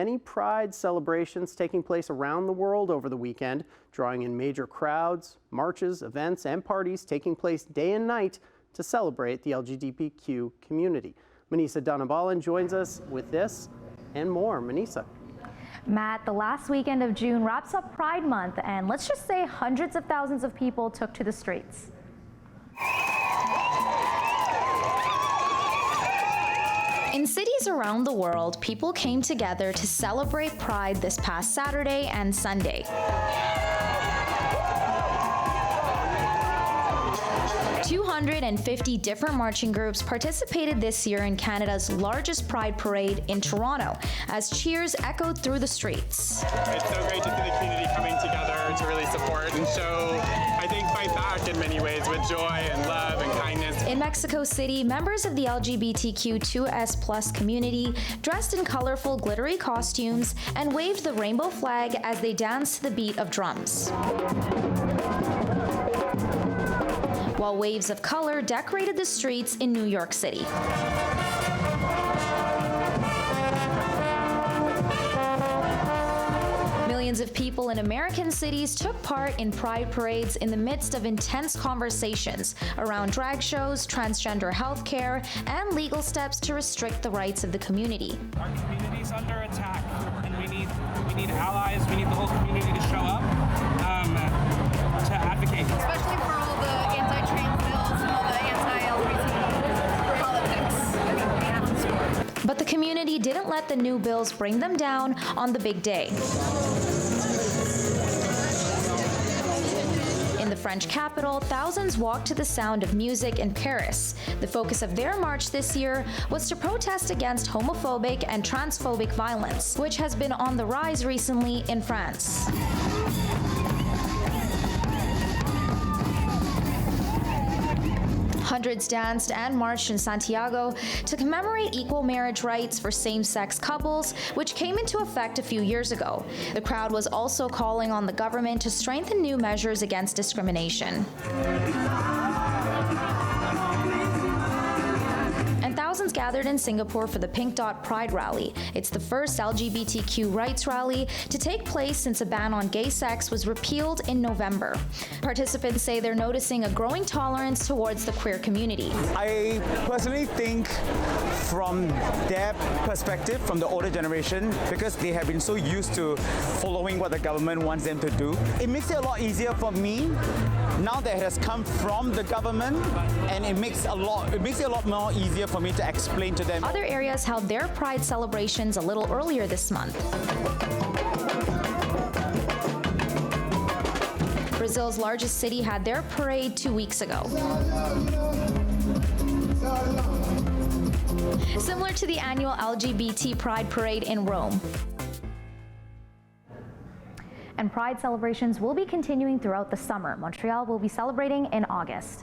many Pride celebrations taking place around the world over the weekend, drawing in major crowds, marches, events, and parties taking place day and night to celebrate the LGBTQ community. Manisa Donabalan joins us with this and more. Manisa. Matt, the last weekend of June wraps up Pride Month, and let's just say hundreds of thousands of people took to the streets. In cities around the world, people came together to celebrate Pride this past Saturday and Sunday. 250 different marching groups participated this year in Canada's largest Pride Parade in Toronto, as cheers echoed through the streets. It's so great to see the community coming together to really support and show, I think, fight back in many ways with joy and love and kindness. In Mexico City, members of the LGBTQ2S+ community dressed in colorful, glittery costumes and waved the rainbow flag as they danced to the beat of drums, while waves of color decorated the streets in New York City. Millions of people in American cities took part in Pride parades in the midst of intense conversations around drag shows, transgender health care, and legal steps to restrict the rights of the community. Our community's under attack, and we need allies, we need the whole community to show up to advocate. Especially for all the anti-trans bills and all the anti-LGBT politics. I think we have to support. But the community didn't let the new bills bring them down on the big day. In the French capital, thousands walked to the sound of music in Paris. The focus of their march this year was to protest against homophobic and transphobic violence, which has been on the rise recently in France. Hundreds danced and marched in Santiago to commemorate equal marriage rights for same-sex couples, which came into effect a few years ago. The crowd was also calling on the government to strengthen new measures against discrimination. And thousands gathered in Singapore for the Pink Dot Pride Rally. It's the first LGBTQ rights rally to take place since a ban on gay sex was repealed in November. Participants say they're noticing a growing tolerance towards the queer community. I personally think from their perspective, from the older generation, because they have been so used to following what the government wants them to do, it makes it a lot easier for me now that it has come from the government, and it makes it a lot more easier for me to explain to them. Other areas held their Pride celebrations a little earlier this month. Brazil's largest city had their parade 2 weeks ago. Similar to the annual LGBT Pride Parade in Rome. And Pride celebrations will be continuing throughout the summer. Montreal will be celebrating in August.